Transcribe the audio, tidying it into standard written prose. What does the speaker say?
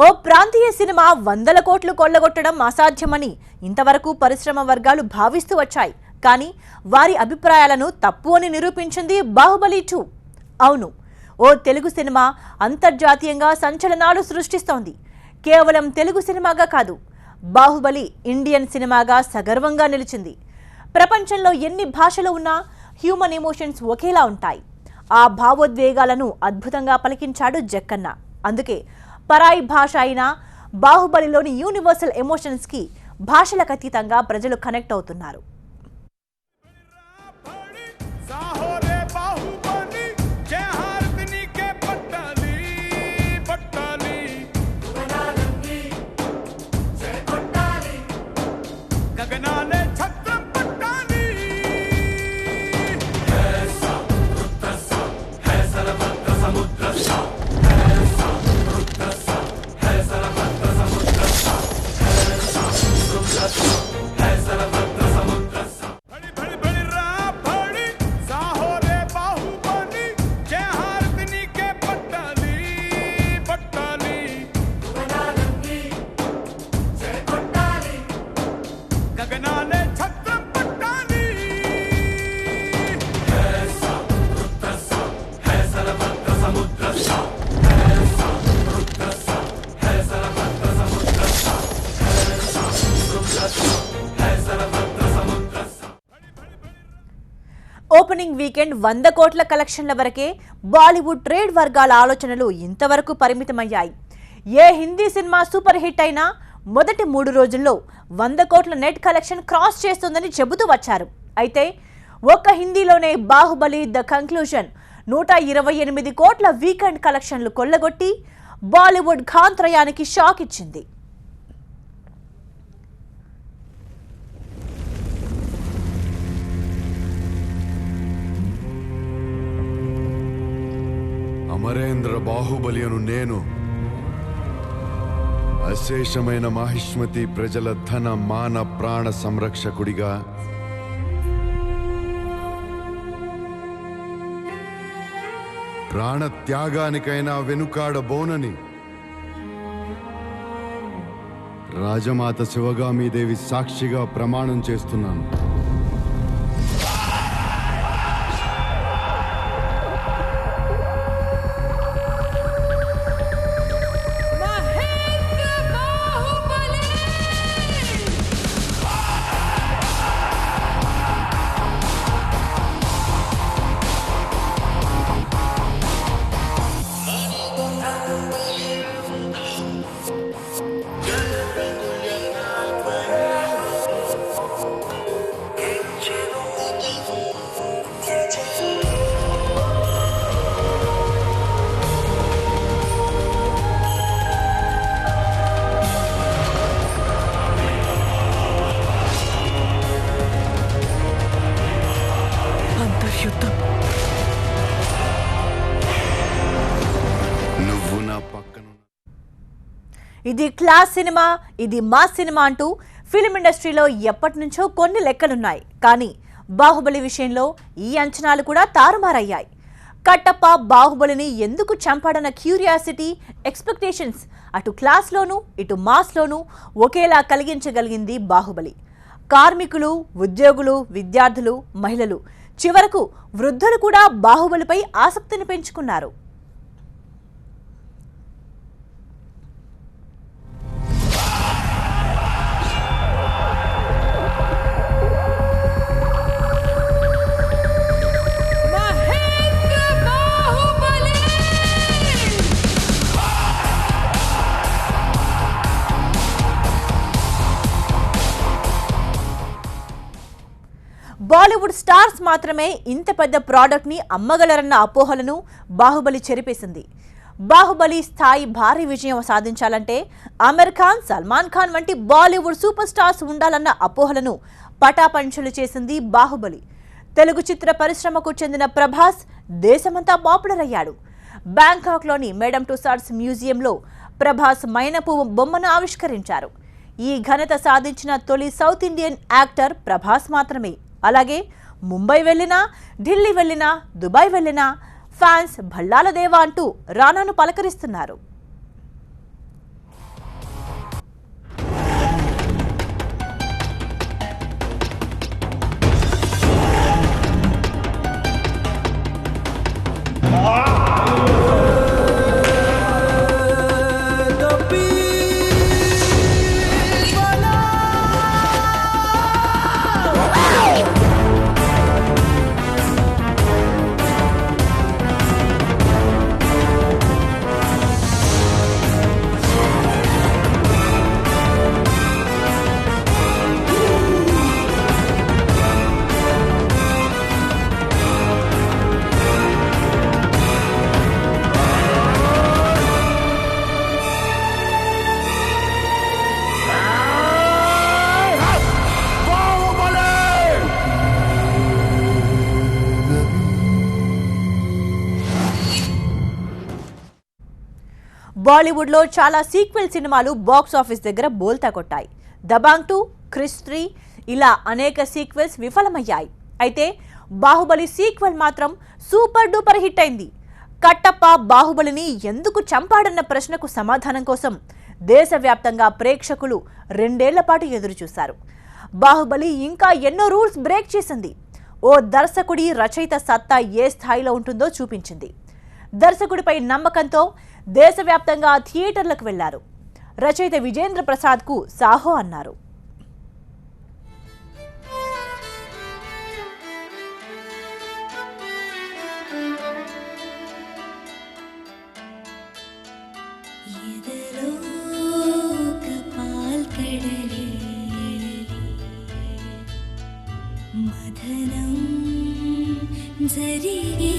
ఓ ప్రాంతీయ సినిమా 100 కోట్లు కొల్లగొట్టడం అసాధ్యమని ఇంతవరకు పరిశ్రమ వర్గాలు భావిస్తూ వచ్చాయి. కానీ వారి అభిప్రాయాలను తప్పు అని నిరూపించింది బాహుబలి 2. అవును, ఓ తెలుగు సినిమా అంతర్జాతీయంగా సంచలనాలు సృష్టిస్తోంది. కేవలం తెలుగు సినిమాగా కాదు, బాహుబలి ఇండియన్ సినిమాగా సగర్వంగా నిలిచింది. ప్రపంచంలో ఎన్ని భాషలు ఉన్నా హ్యూమన్ ఎమోషన్స్ ఒకేలా ఉంటాయి. ఆ భావోద్వేగాలను అద్భుతంగా పలికించాడు జక్కన్న. అందుకే పరాయి భాష అయినా బాహుబలిలోని యూనివర్సల్ ఎమోషన్స్ కి భాషలకు అతీతంగా ప్రజలు కనెక్ట్ అవుతున్నారు. ఓపెనింగ్ వీకెండ్ 100 కోట్ల కలెక్షన్ల వరకే బాలీవుడ్ ట్రేడ్ వర్గాల ఆలోచనలు ఇంతవరకు పరిమితమయ్యాయి. ఏ హిందీ సినిమా సూపర్ హిట్ అయినా మొదటి 3 రోజుల్లో 100 కోట్ల నెట్ కలెక్షన్ క్రాస్ చేస్తుందని చెబుతూ వచ్చారు. అయితే ఒక్క హిందీలోనే బాహుబలి ద కంక్లూజన్ 128 కోట్ల వీకెండ్ కలెక్షన్లు కొల్లగొట్టి బాలీవుడ్ ఖాంత్రయానికి షాక్ ఇచ్చింది. అమరేంద్ర బాహుబలి అను నేను అశేషమైన మాహిష్మతి ప్రజల ధన మాన ప్రాణ సంరక్షకుడిగా ప్రాణ త్యాగానికైనా వెనుకాడబోనని రాజమాత శివగామీదేవి సాక్షిగా ప్రమాణం చేస్తున్నాను. ఇది క్లాస్ సినిమా, ఇది మాస్ సినిమా అంటూ ఫిల్మ్ ఇండస్ట్రీలో ఎప్పటి నుంచో కొన్ని లెక్కలున్నాయి. కానీ బాహుబలి విషయంలో ఈ అంచనాలు కూడా తారుమారయ్యాయి. కట్టప్ప బాహుబలిని ఎందుకు చంపాడన్న క్యూరియాసిటీ, ఎక్స్పెక్టేషన్స్ అటు క్లాస్లోనూ ఇటు మాస్లోనూ ఒకేలా కలిగించగలిగింది బాహుబలి. కార్మికులు, ఉద్యోగులు, విద్యార్థులు, మహిళలు, చివరకు వృద్ధులు కూడా బాహుబలిపై ఆసక్తిని పెంచుకున్నారు. బాలీవుడ్ స్టార్స్ మాత్రమే ఇంత పెద్ద ప్రోడక్ట్ ని అమ్మగలరన్న అపోహలను బాహుబలి చెరిపేసింది. బాహుబలి స్థాయి భారీ విజయం సాధించాలంటే ఆమిర్ ఖాన్, సల్మాన్ ఖాన్ వంటి బాలీవుడ్ సూపర్ స్టార్స్ ఉండాలన్న అపోహలను పటాపంచలు చేసింది బాహుబలి. తెలుగు చిత్ర పరిశ్రమకు చెందిన ప్రభాస్ దేశమంతా పాపులర్ అయ్యాడు. బ్యాంకాక్లోని మేడమ్ టుసాడ్స్ మ్యూజియంలో ప్రభాస్ మైనపువ్వు బొమ్మను ఆవిష్కరించారు. ఈ ఘనత సాధించిన తొలి సౌత్ ఇండియన్ యాక్టర్ ప్రభాస్ మాత్రమే. అలాగే ముంబై వెళ్ళినా, ఢిల్లీ వెళ్ళినా, దుబాయ్ వెళ్ళినా ఫ్యాన్స్ భల్లాల దేవా అంటూ రానాను పలకరిస్తున్నారు. బాలీవుడ్లో చాలా సీక్వెల్ సినిమాలు బాక్స్ ఆఫీస్ దగ్గర బోల్తా కొట్టాయి. దబాంగ్ 2, క్రిష్ 3 ఇలా అనేక సీక్వెల్స్ విఫలమయ్యాయి. అయితే బాహుబలి సీక్వెల్ మాత్రం సూపర్ డూపర్ హిట్ అయింది. కట్టప్ప బాహుబలిని ఎందుకు చంపాడన్న ప్రశ్నకు సమాధానం కోసం దేశవ్యాప్తంగా ప్రేక్షకులు 2 ఏళ్ల పాటు ఎదురుచూశారు. బాహుబలి ఇంకా ఎన్నో రూల్స్ బ్రేక్ చేసింది. ఓ దర్శకుడి రచయిత సత్తా ఏ స్థాయిలో ఉంటుందో చూపించింది. దర్శకుడిపై నమ్మకంతో దేశవ్యాప్తంగా థియేటర్లకు వెళ్లారు. రచయిత విజేంద్ర ప్రసాద్కు సాహో అన్నారు. మధనం జరిగే